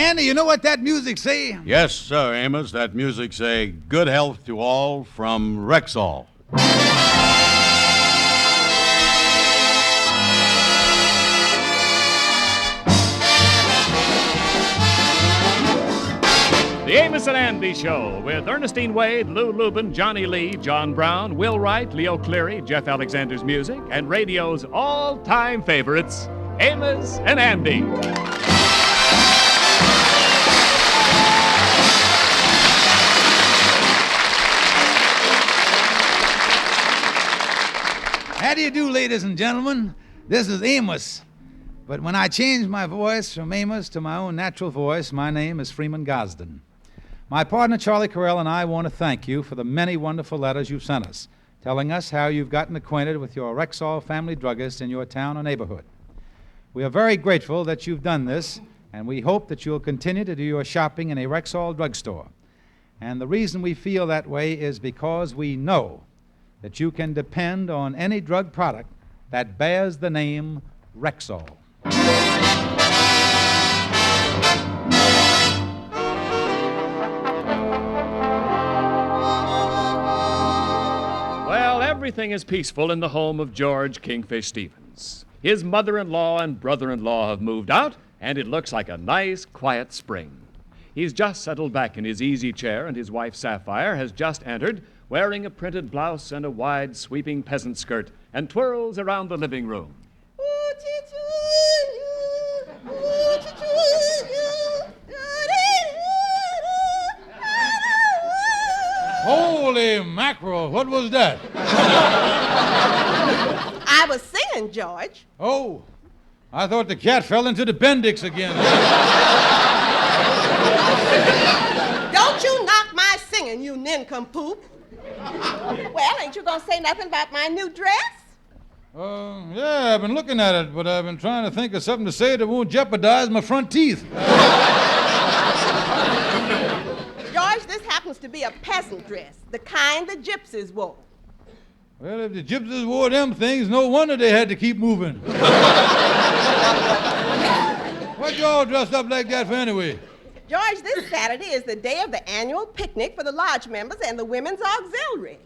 Andy, you know what that music say? Yes, sir, Amos. That music say, good health to all from Rexall. The Amos and Andy Show with Ernestine Wade, Lou Lubin, Johnny Lee, John Brown, Will Wright, Leo Cleary, Jeff Alexander's music, and radio's all-time favorites, Amos and Andy. How do you do, ladies and gentlemen? This is Amos. But when I changed my voice from Amos to my own natural voice, my name is Freeman Gosden. My partner, Charlie Carell, and I want to thank you for the many wonderful letters you've sent us, telling us how you've gotten acquainted with your Rexall family druggist in your town or neighborhood. We are very grateful that you've done this, and we hope that you'll continue to do your shopping in a Rexall drugstore. And the reason we feel that way is because we know that you can depend on any drug product that bears the name Rexall. Well, everything is peaceful in the home of George Kingfish Stevens. His mother-in-law and brother-in-law have moved out, and it looks like a nice, quiet spring. He's just settled back in his easy chair, and his wife, Sapphire, has just entered, wearing a printed blouse and a wide, sweeping peasant skirt, and twirls around the living room. Holy mackerel, what was that? I was singing, George. Oh, I thought the cat fell into the Bendix again. Don't you knock my singing, you nincompoop. Well, ain't you gonna say nothing about my new dress? Yeah, I've been looking at it, but I've been trying to think of something to say that won't jeopardize my front teeth. George, this happens to be a peasant dress, the kind the gypsies wore. Well, if the gypsies wore them things, no wonder they had to keep moving. What y'all dressed up like that for anyway? George, this Saturday is the day of the annual picnic for the lodge members and the women's auxiliary.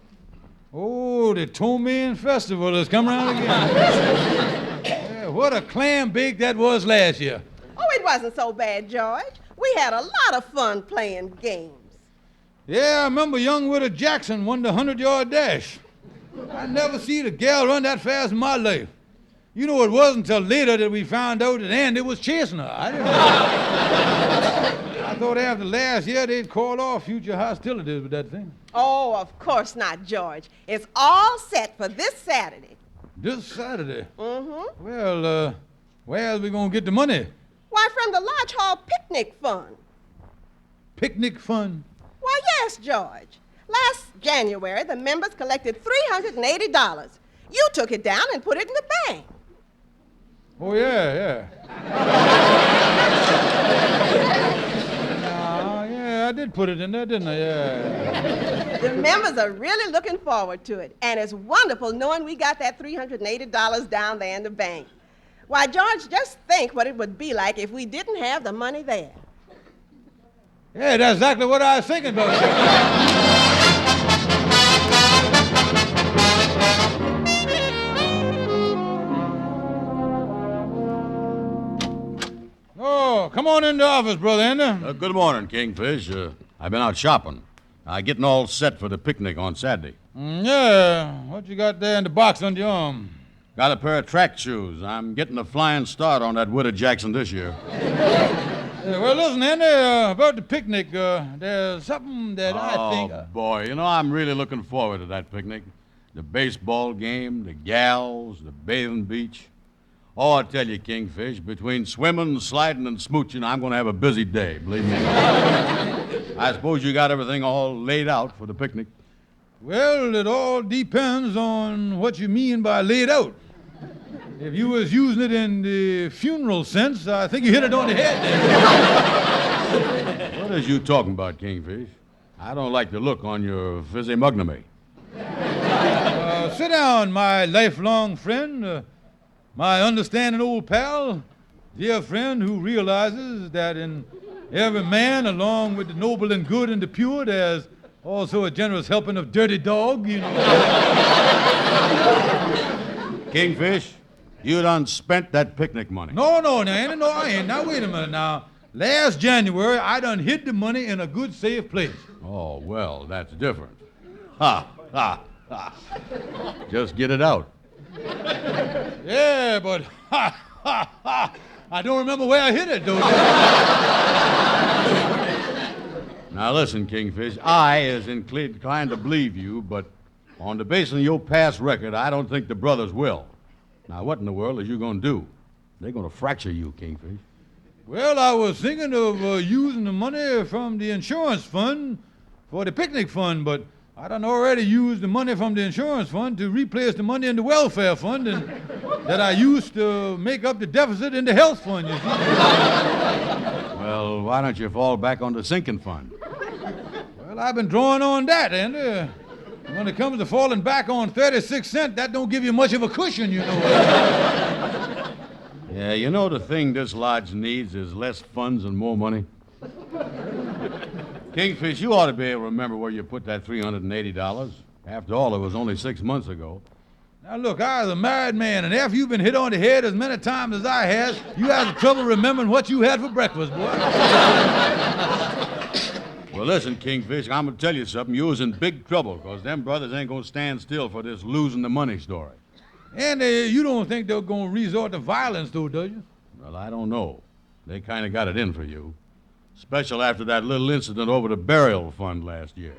Oh, the Tomaine Festival has come around again. Yeah, what a clam bake that was last year. Oh, it wasn't so bad, George. We had a lot of fun playing games. Yeah, I remember young Widow Jackson won the 100-yard dash. I never seen a gal run that fast in my life. You know, it wasn't until later that we found out that Andy was chasing her. I didn't know. I thought after last year they'd call off future hostilities with that thing. Oh, of course not, George. It's all set for this Saturday. This Saturday? Mm-hmm. Well, where's we gonna get the money? Why, from the Lodge Hall Picnic Fund. Picnic fund? Why, yes, George. Last January, the members collected $380. You took it down and put it in the bank. Oh, yeah. Yeah, I did put it in there, didn't I? Yeah. The members are really looking forward to it, and it's wonderful knowing we got that $380 down there in the bank. Why, George, just think what it would be like if we didn't have the money there. Yeah, that's exactly what I was thinking about. Oh, come on in the office, Brother Andy. Good morning, Kingfish. I've been out shopping. Getting all set for the picnic on Saturday. Yeah, what you got there in the box under your arm? Got a pair of track shoes. I'm getting a flying start on that Widow Jackson this year. Well, listen, Andy, about the picnic, there's something that I think... Oh, boy, you know, I'm really looking forward to that picnic. The baseball game, the gals, the bathing beach. Oh, I tell you, Kingfish, between swimming, sliding, and smooching, I'm going to have a busy day, believe me. I suppose you got everything all laid out for the picnic. Well, it all depends on what you mean by laid out. If you was using it in the funeral sense, I think you hit it on the head. What is you talking about, Kingfish? I don't like the look on your physiognomy. Sit down, my lifelong friend, my understanding old pal, dear friend who realizes that in every man, along with the noble and good and the pure, there's also a generous helping of dirty dog, you know. Kingfish, you done spent that picnic money. No, Andy, no, I ain't. Now, wait a minute now. Last January, I done hid the money in a good, safe place. Oh, well, that's different. Ha, ha, ha. Just get it out. Yeah, but I don't remember where I hid it, though. Now, listen, Kingfish, I is inclined to believe you, but on the basis of your past record, I don't think the brothers will. Now, what in the world is you going to do? They're going to fracture you, Kingfish. Well, I was thinking of using the money from the insurance fund for the picnic fund, but I done already used the money from the insurance fund to replace the money in the welfare fund and that I used to make up the deficit in the health fund, you see. Well, why don't you fall back on the sinking fund? Well, I've been drawing on that, and when it comes to falling back on 36 cents, that don't give you much of a cushion, you know. Yeah, you know the thing this lodge needs is less funds and more money? Kingfish, you ought to be able to remember where you put that $380. After all, it was only 6 months ago. Now, look, I was a married man, and after you've been hit on the head as many times as I have, you have trouble remembering what you had for breakfast, boy. Well, listen, Kingfish, I'm going to tell you something. You was in big trouble, because them brothers ain't going to stand still for this losing the money story. And you don't think they're going to resort to violence, though, do you? Well, I don't know. They kind of got it in for you. Especially after that little incident over the burial fund last year.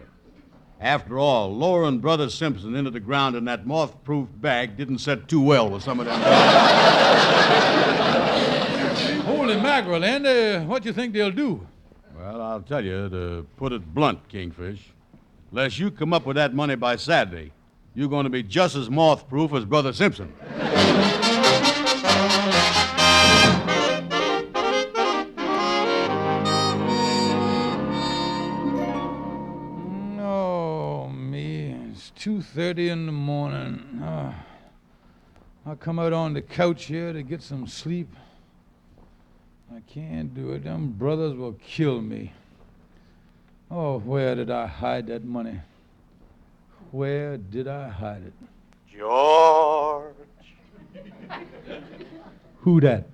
After all, lowering Brother Simpson into the ground in that moth-proof bag didn't set too well with some of them. Holy mackerel, and what do you think they'll do? Well, I'll tell you, to put it blunt, Kingfish, unless you come up with that money by Saturday, you're going to be just as moth-proof as Brother Simpson. Oh, me. It's 2:30 in the morning. I'll come out on the couch here to get some sleep. I can't do it. Them brothers will kill me. Oh, where did I hide that money? Where did I hide it? George. Who that?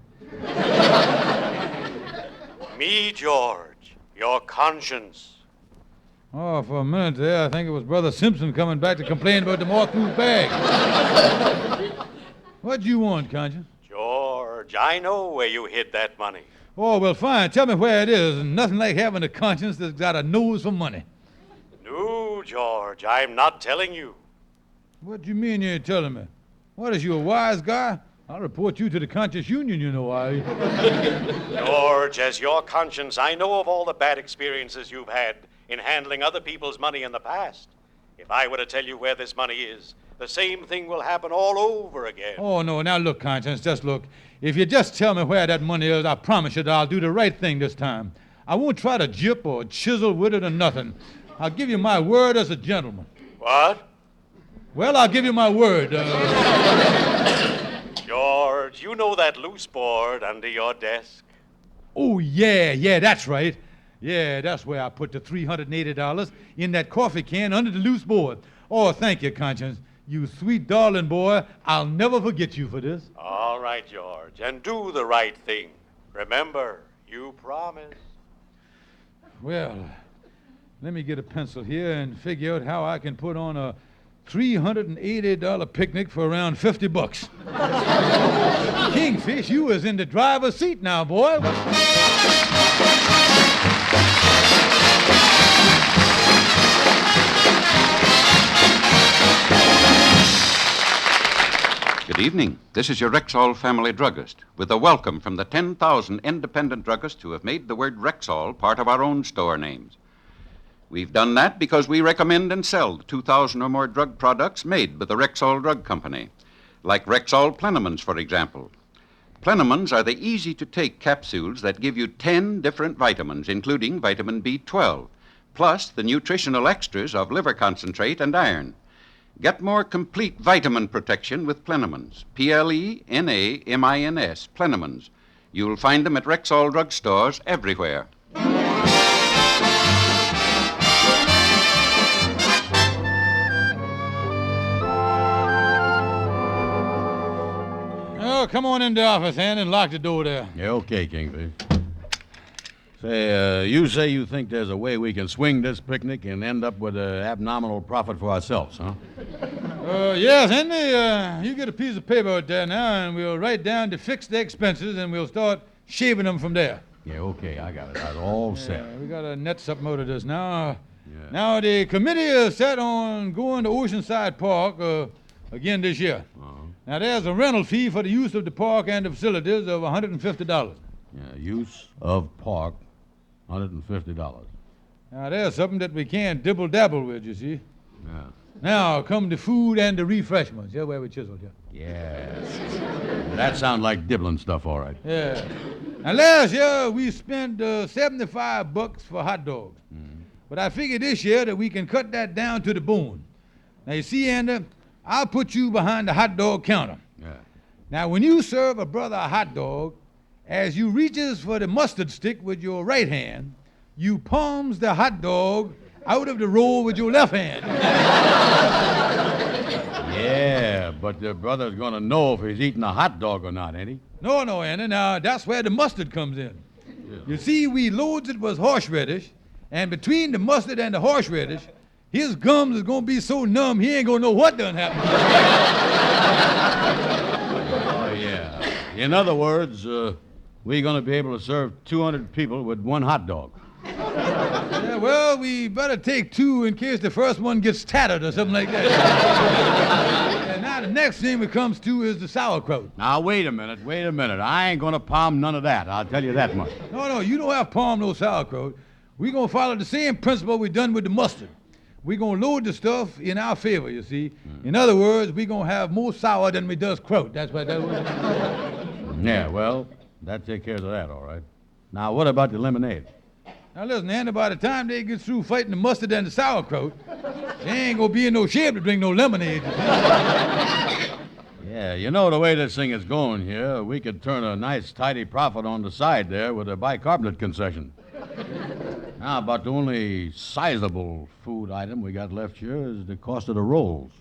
Me, George. Your conscience. Oh, for a minute there, I think it was Brother Simpson coming back to complain about the moth-proof bag. What do you want, Conscience? George, I know where you hid that money. Oh, well, fine. Tell me where it is. Nothing like having a conscience that's got a nose for money. No, George, I'm not telling you. What do you mean you ain't telling me? What, is you a wise guy? I'll report you to the Conscience Union, you know, George, as your conscience, I know of all the bad experiences you've had in handling other people's money in the past. If I were to tell you where this money is, the same thing will happen all over again. Oh, no. Now, look, Conscience, just look. If you just tell me where that money is, I promise you that I'll do the right thing this time. I won't try to jip or chisel with it or nothing. I'll give you my word as a gentleman. What? Well, I'll give you my word. George, you know that loose board under your desk? Oh, yeah, that's right. Yeah, that's where I put the $380 in that coffee can under the loose board. Oh, thank you, Conscience. You sweet darling boy. I'll never forget you for this. All right, George, and do the right thing. Remember, you promised. Well, let me get a pencil here and figure out how I can put on a $380 picnic for around $50. Kingfish, you is in the driver's seat now, boy. Good evening. This is your Rexall family druggist with a welcome from the 10,000 independent druggists who have made the word Rexall part of our own store names. We've done that because we recommend and sell the 2,000 or more drug products made by the Rexall Drug Company, like Rexall Plenamins, for example. Plenamins are the easy-to-take capsules that give you 10 different vitamins, including vitamin B12, plus the nutritional extras of liver concentrate and iron. Get more complete vitamin protection with Plenamins, Plenamins, Plenamins. You'll find them at Rexall drug stores everywhere. Oh, come on in the office, Andy, and lock the door there. Yeah, okay, Kingfish. Say, you say you think there's a way we can swing this picnic and end up with an abnormal profit for ourselves, huh? Yes, Andy, you get a piece of paper out there now, and we'll write down the fixed expenses, and we'll start shaving them from there. Yeah, okay, I got it. That's all set. Yeah, we got to net something out of this now. Yeah. Now, the committee is set on going to Oceanside Park again this year. Uh-huh. Now, there's a rental fee for the use of the park and the facilities of $150. Yeah, use of park, $150. Now, there's something that we can't dibble-dabble with, you see. Yeah. Now, come the food and the refreshments. Yeah, where we chiseled, yeah. Yes. That sounds like dibbling stuff, all right. Yeah. Now, last year, we spent $75 for hot dogs. Mm-hmm. But I figured this year that we can cut that down to the bone. Now, you see, Andy, I'll put you behind the hot dog counter. Yeah. Now, when you serve a brother a hot dog, as you reaches for the mustard stick with your right hand, you palms the hot dog out of the roll with your left hand. Yeah, but the brother's going to know if he's eating a hot dog or not, ain't he? No, Andy. Now, that's where the mustard comes in. Yeah. You see, we loads it with horseradish, and between the mustard and the horseradish, his gums is going to be so numb he ain't going to know what done happened. Oh, yeah. In other words, we're going to be able to serve 200 people with one hot dog. Yeah, well, we better take two in case the first one gets tattered or something like that. And now the next thing it comes to is the sauerkraut. Now, wait a minute. I ain't going to palm none of that. I'll tell you that much. No, you don't have to palm no sauerkraut. We're going to follow the same principle we done with the mustard. We're going to load the stuff in our favor, you see. In other words, we're going to have more sour than we does kraut. That's what that was. Yeah, well, that takes care of that, all right. Now, what about the lemonade? Now, listen, Andy, by the time they get through fighting the mustard and the sauerkraut, they ain't going to be in no shape to drink no lemonade. Yeah, you know the way this thing is going here, we could turn a nice, tidy profit on the side there with a bicarbonate concession. Now, about the only sizable food item we got left here is the cost of the rolls.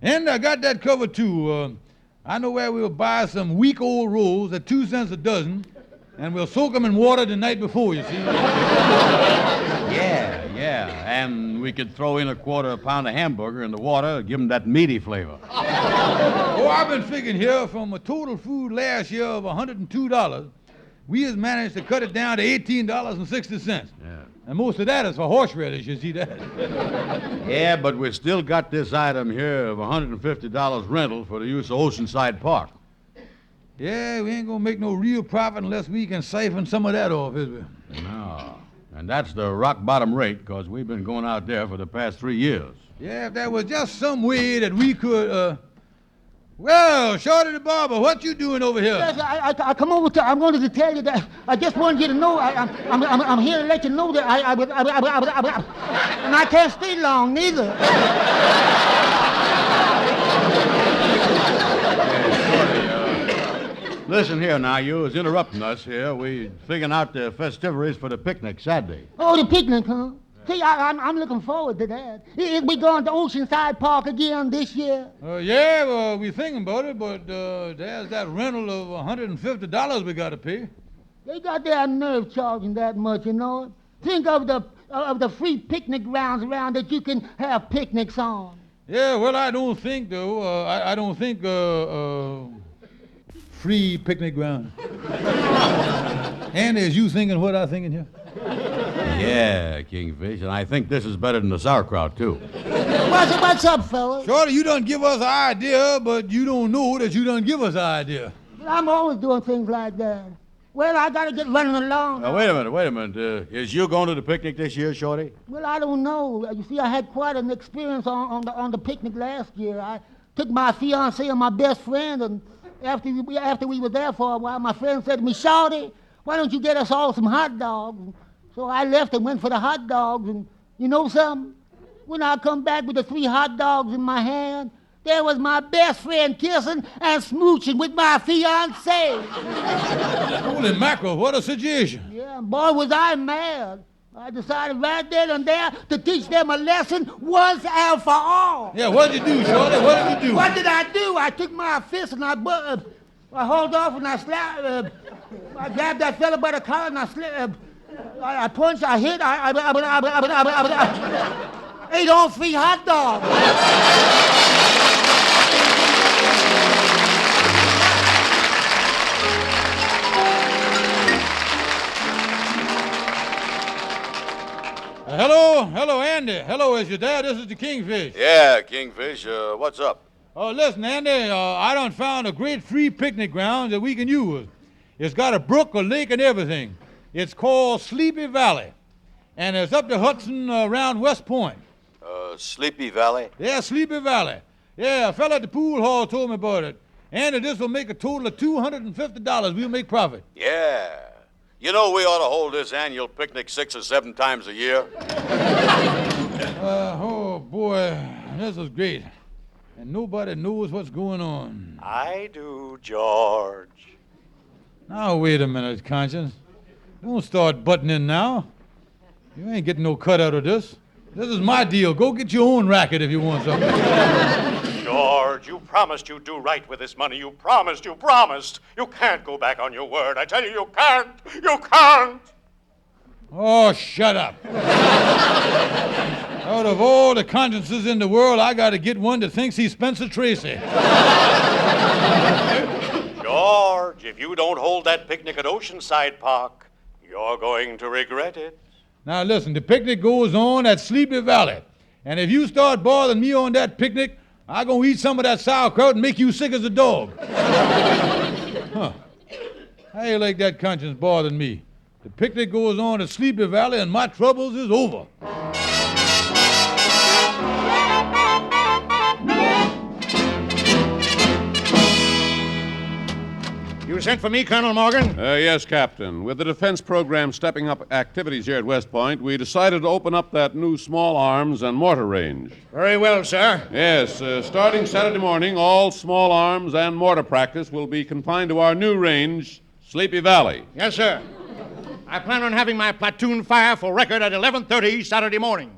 And I got that covered, too. I know where we'll buy some week-old rolls at 2 cents a dozen, and we'll soak them in water the night before, you see. Yeah. And we could throw in a quarter of a pound of hamburger in the water, give them that meaty flavor. Oh, I've been figuring here from a total food last year of $102, we has managed to cut it down to $18.60. Yeah. And most of that is for horseradish, you see that? Yeah, but we still got this item here of $150 rental for the use of Oceanside Park. Yeah, we ain't gonna make no real profit unless we can siphon some of that off, is we? No. And that's the rock bottom rate, because we've been going out there for the past 3 years. Yeah, if there was just some way that we could, Well, Shorty the barber, what you doing over here? Yes, I come over to. I'm going to tell you that. I just wanted you to know. I'm here to let you know that and I can't stay long neither. Listen here now, you was interrupting us here. We figuring out the festivities for the picnic Saturday. Oh, the picnic, huh? See, I'm looking forward to that. Is we going to Oceanside Park again this year? Yeah, well, we thinking about it, but there's that rental of $150 we got to pay. They got their nerve charging that much, you know. Think of the free picnic grounds around that you can have picnics on. Yeah, well, I don't think, though. I don't think free picnic ground. Andy, is you thinking what I'm thinking here? Yeah, Kingfish, and I think this is better than the sauerkraut, too. What's up, fellas? Shorty, you done give us an idea, but you don't know that you done give us an idea. I'm always doing things like that. Well, I got to get running along. Now, wait a minute. Is you going to the picnic this year, Shorty? Well, I don't know. You see, I had quite an experience on the picnic last year. I took my fiancée and my best friend, and after we were there for a while, my friend said to me, Shorty, why don't you get us all some hot dogs? So I left and went for the hot dogs, and you know something? When I come back with the 3 hot dogs in my hand, there was my best friend kissing and smooching with my fiancée. Holy mackerel, what a situation. Yeah, boy, was I mad. I decided right then and there to teach them a lesson once and for all. Yeah, what did you do, Shorty? What did you do? What did I do? I took my fist and I I hauled off and I slapped. I grabbed that fella by the collar and I slipped. I punched, I hit, I ate all 3 hot dogs. Hello, Andy. Hello, is your dad? This is the Kingfish. Yeah, Kingfish. What's up? Oh, listen, Andy, I done found a great free picnic ground that we can use. It's got a brook, a lake, and everything. It's called Sleepy Valley, and it's up the Hudson around West Point. Sleepy Valley? Yeah, Sleepy Valley. Yeah, a fella at the pool hall told me about it. Andy, this will make a total of $250. We'll make profit. Yeah. You know, we ought to hold this annual picnic 6 or 7 times a year. Oh, boy, this is great. And nobody knows what's going on. I do, George. Now, wait a minute, Conscience. Don't start butting in now. You ain't getting no cut out of this. This is my deal. Go get your own racket if you want something. George, you promised you'd do right with this money. You promised. You can't go back on your word. I tell you, you can't. You can't. Oh, shut up. Out of all the consciences in the world, I got to get one that thinks he's Spencer Tracy. George, if you don't hold that picnic at Oceanside Park, you're going to regret it. Now, listen, the picnic goes on at Sleepy Valley. And if you start bothering me on that picnic, I'm going to eat some of that sauerkraut and make you sick as a dog. Huh. How you like that conscience bothering me? The picnic goes on at Sleepy Valley and my troubles is over. You sent for me, Colonel Morgan? Yes, Captain. With the defense program stepping up activities here at West Point, we decided to open up that new small arms and mortar range. Very well, sir. Yes, starting Saturday morning, all small arms and mortar practice will be confined to our new range, Sleepy Valley. Yes, sir. I plan on having my platoon fire for record at 11:30 Saturday morning.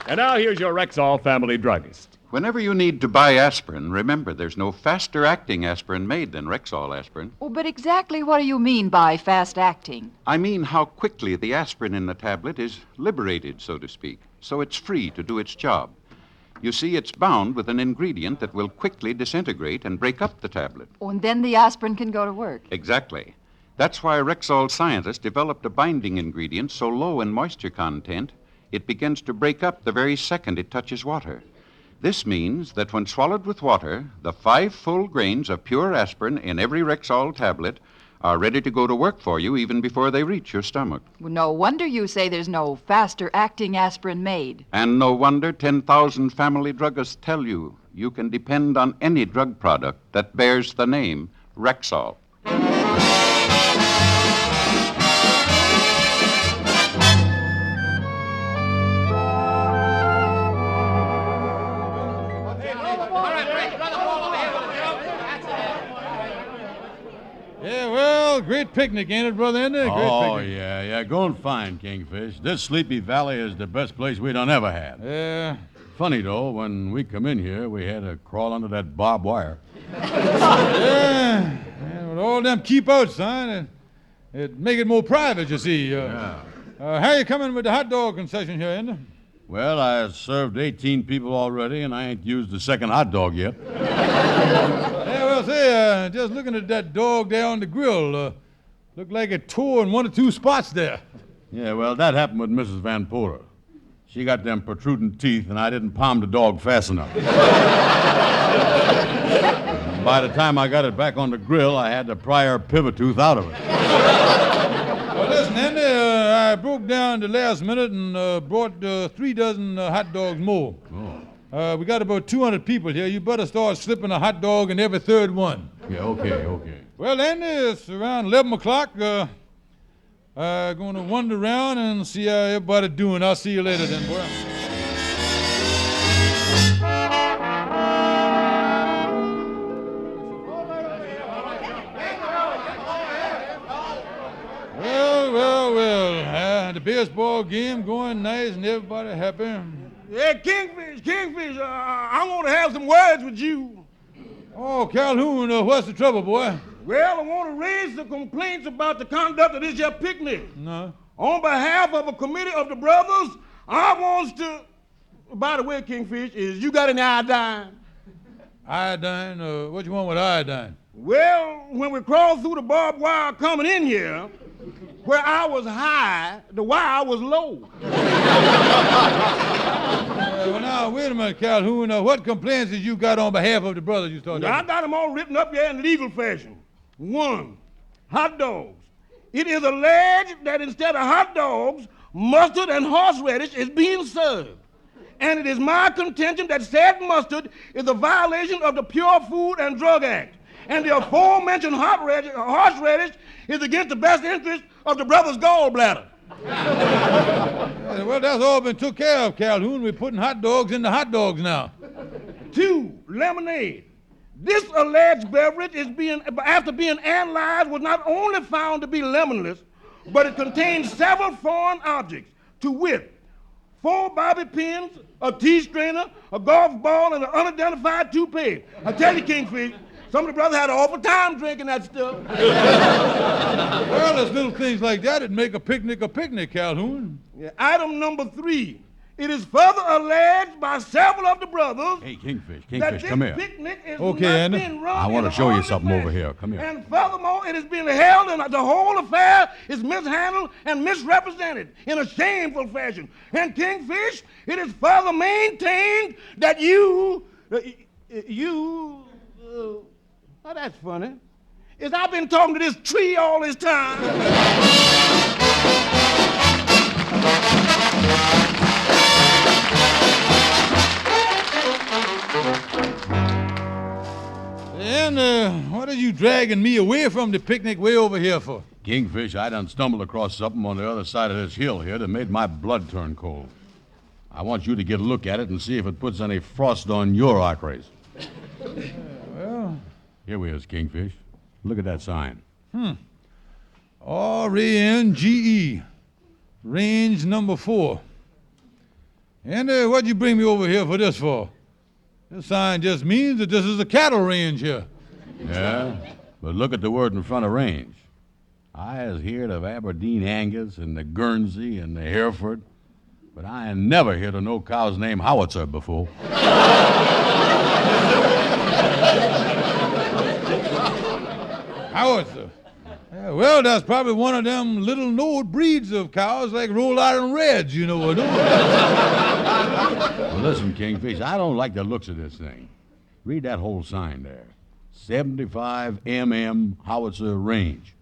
And now here's your Rexall family druggist. Whenever you need to buy aspirin, remember there's no faster-acting aspirin made than Rexall aspirin. Oh, but exactly what do you mean by fast-acting? I mean how quickly the aspirin in the tablet is liberated, so to speak, so it's free to do its job. You see, it's bound with an ingredient that will quickly disintegrate and break up the tablet. Oh, and then the aspirin can go to work. Exactly. That's why Rexall scientists developed a binding ingredient so low in moisture content, it begins to break up the very second it touches water. This means that when swallowed with water, the 5 full grains of pure aspirin in every Rexall tablet are ready to go to work for you even before they reach your stomach. Well, no wonder you say there's no faster-acting aspirin made. And no wonder 10,000 family druggists tell you you can depend on any drug product that bears the name Rexall. Yeah, well, great picnic, ain't it, Brother Andy? Great picnic. Yeah, going fine, Kingfish. This Sleepy Valley is the best place we done ever had. Yeah. Funny, though, when we come in here, we had to crawl under that barbed wire. Yeah, with all them keep-out sign, it make it more private, you see. How you coming with the hot dog concession here, Andy? Well, I served 18 people already, and I ain't used the second hot dog yet. Yeah, well, say, just looking at that dog there on the grill, looked like it tore in 1 or 2 spots there. Yeah, well, that happened with Mrs. Van Poler. She got them protruding teeth, and I didn't palm the dog fast enough. By the time I got it back on the grill, I had to pry her pivot tooth out of it. Well, listen, Andy, I broke down the last minute and brought 3 dozen hot dogs more. Oh. We got about 200 people here. You better start slipping a hot dog in every 3rd one. Yeah, okay. Well, Andy, it's around 11 o'clock. I'm going to wander around and see how everybody doing. I'll see you later then, boy. Well, baseball game going nice and everybody happy. Yeah, Kingfish, I want to have some words with you. Oh, Calhoun, what's the trouble, boy? Well, I want to raise some complaints about the conduct of this here picnic. No. On behalf of a committee of the brothers, I want to... By the way, Kingfish, is you got any iodine? Iodine? What you want with iodine? Well, when we crawled through the barbed wire coming in here, where I was high, the wire was low. Well, now, wait a minute, Calhoun. What complaints did you got on behalf of the brothers you talking I about? got them all written up here in legal fashion. 1, hot dogs. It is alleged that instead of hot dogs, mustard and horseradish is being served. And it is my contention that said mustard is a violation of the Pure Food and Drug Act. And the aforementioned horseradish is against the best interest of the brother's gallbladder. Well, that's all been took care of, Calhoun. We're putting hot dogs in the hot dogs now. 2, lemonade. This alleged beverage after being analyzed, was not only found to be lemonless, but it contains several foreign objects, to wit, 4 bobby pins, a tea strainer, a golf ball, and an unidentified toupee. I tell you, Kingfish, some of the brothers had an awful time drinking that stuff. Well, there's little things like that that make a picnic, Calhoun. Yeah, item number 3. It is further alleged by several of the brothers. Hey, Kingfish, that this come here. picnic is Okay, not Andy. being run I want to in show you an something orderly over fashion. here. Come here. And furthermore, it is being held, and the whole affair is mishandled and misrepresented in a shameful fashion. And Kingfish, it is further maintained that oh, that's funny. Is I've been talking to this tree all this time. And what are you dragging me away from the picnic way over here for? Kingfish, I done stumbled across something on the other side of this hill here that made my blood turn cold. I want you to get a look at it and see if it puts any frost on your arteries. Well... Here we is, Kingfish. Look at that sign. R-A-N-G-E. Range number 4. And what'd you bring me over here for this for? This sign just means that this is a cattle range here. Yeah, but look at the word in front of range. I has heard of Aberdeen Angus and the Guernsey and the Hereford, but I ain't never heard of no cow's name Howitzer before. Howitzer. Yeah, well, that's probably one of them little known breeds of cows like Rhode Island Reds, you know what I mean? Well, listen, Kingfish, I don't like the looks of this thing. Read that whole sign there. 75 mm howitzer range.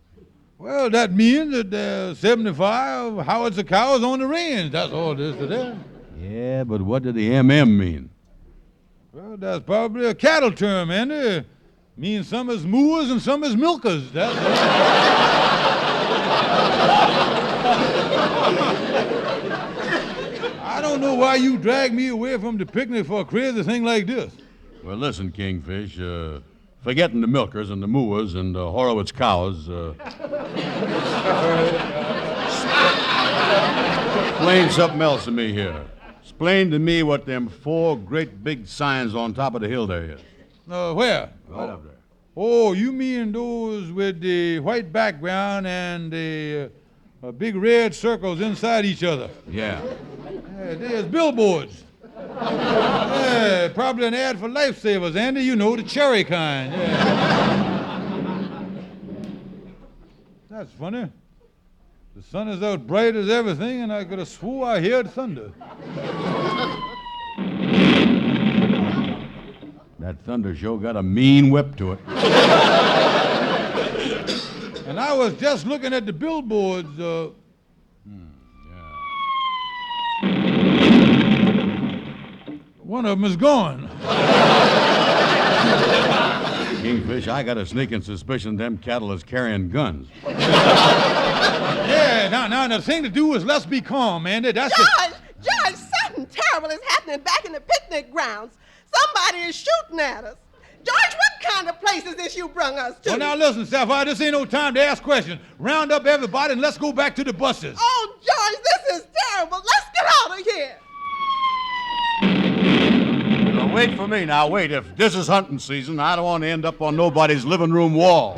Well, that means that there's 75 howitzer cows on the range. That's all it is to that. Yeah, but what did the MM mean? Well, that's probably a cattle term, Andy. Means some is mooers and some is milkers. That's all. I don't know why you drag me away from the picnic for a crazy thing like this. Well, listen, Kingfish, forgetting the milkers and the mooers and the Horowitz cows, explain something else to me here. Explain to me what them 4 great big signs on top of the hill there is. Where? Right up there. Oh, you mean those with the white background and the big red circles inside each other? Yeah. There's billboards. Yeah, probably an ad for lifesavers, Andy. You know, the cherry kind. Yeah. That's funny. The sun is out bright as everything, and I could have swore I heard thunder. That thunder sure got a mean whip to it. And I was just looking at the billboards. One of them is gone. Kingfish, I got a sneaking suspicion them cattle is carrying guns. Yeah, now the thing to do is let's be calm, Andy. That's George, something terrible is happening back in the picnic grounds. Somebody is shooting at us. George, what kind of place is this you brung us to? Well, now listen, Sapphire, this ain't no time to ask questions. Round up everybody and let's go back to the buses. Oh, George, this terrible. Let's get out of here. Now, wait for me. Now, wait. If this is hunting season, I don't want to end up on nobody's living room wall.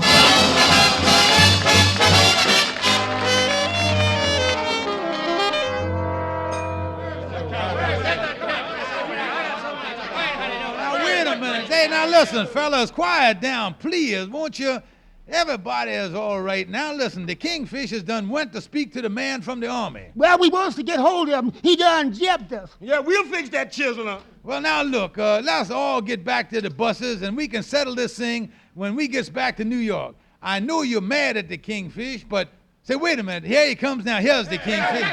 Hey, now listen, fellas, quiet down, please, won't you? Everybody is all right. Now listen, the Kingfishers done went to speak to the man from the army. Well, we wants to get hold of him. He done gypped us. Yeah, we'll fix that chisel up. Well, now look, let's all get back to the buses and we can settle this thing when we gets back to New York. I know you're mad at the Kingfish, but say, wait a minute, here he comes now. Here's the Kingfish.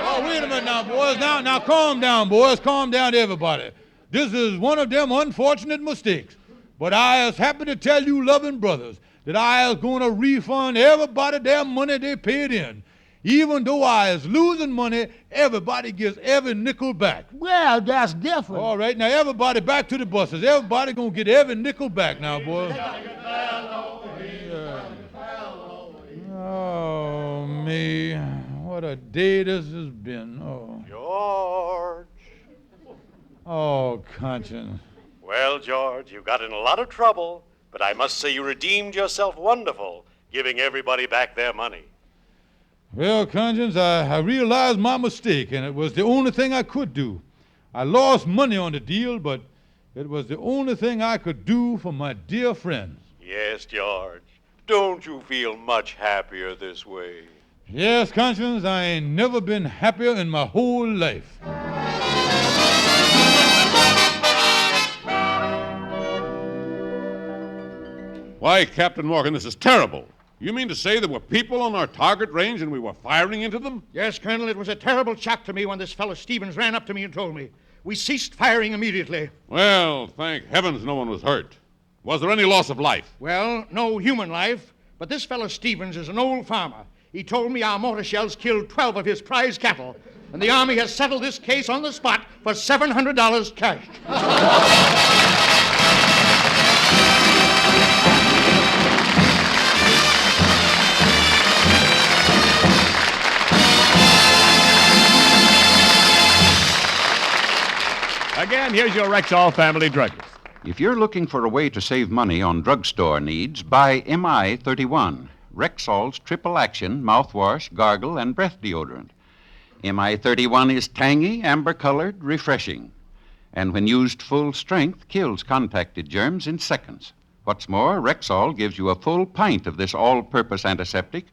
Oh, wait a minute now, boys. Now calm down, boys. Calm down, everybody. This is one of them unfortunate mistakes. But I is happy to tell you, loving brothers, that I is going to refund everybody their money they paid in. Even though I is losing money, everybody gets every nickel back. Well, that's different. All right, now everybody back to the buses. Everybody going to get every nickel back now, boys. Yeah. Oh, me. What a day this has been. Oh. George. Oh, conscience. Well, George, you got in a lot of trouble, but I must say you redeemed yourself wonderful, giving everybody back their money. Well, conscience, I realized my mistake, and it was the only thing I could do. I lost money on the deal, but it was the only thing I could do for my dear friends. Yes, George. Don't you feel much happier this way? Yes, conscience, I ain't never been happier in my whole life. Why, Captain Morgan, this is terrible. You mean to say there were people on our target range and we were firing into them? Yes, Colonel, it was a terrible shock to me when this fellow Stevens ran up to me and told me. We ceased firing immediately. Well, thank heavens no one was hurt. Was there any loss of life? Well, no human life, but this fellow Stevens is an old farmer. He told me our mortar shells killed 12 of his prize cattle, and the Army has settled this case on the spot for $700 cash. Again, here's your Rexall family druggist. If you're looking for a way to save money on drugstore needs, buy MI 31, Rexall's triple action mouthwash, gargle, and breath deodorant. MI 31 is tangy, amber colored, refreshing, and when used full strength, kills contacted germs in seconds. What's more, Rexall gives you a full pint of this all purpose antiseptic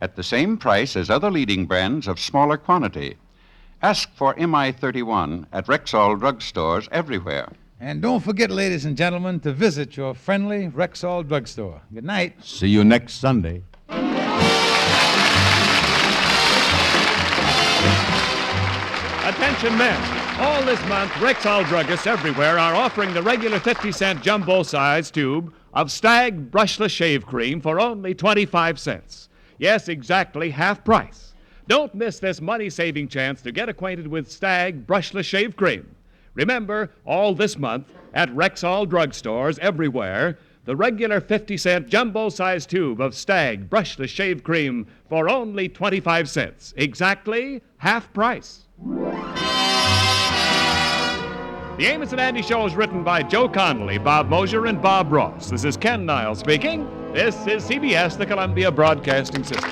at the same price as other leading brands of smaller quantity. Ask for MI 31 at Rexall drugstores everywhere. And don't forget, ladies and gentlemen, to visit your friendly Rexall drugstore. Good night. See you next Sunday. Attention, men. All this month, Rexall druggists everywhere are offering the regular 50-cent jumbo-size tube of Stag brushless shave cream for only 25 cents. Yes, exactly half price. Don't miss this money-saving chance to get acquainted with Stag brushless shave cream. Remember, all this month, at Rexall drugstores everywhere, the regular 50-cent jumbo-sized tube of Stag brushless shave cream for only 25 cents. Exactly half price. The Amos and Andy Show is written by Joe Connolly, Bob Mosier, and Bob Ross. This is Ken Niles speaking. This is CBS, the Columbia Broadcasting System.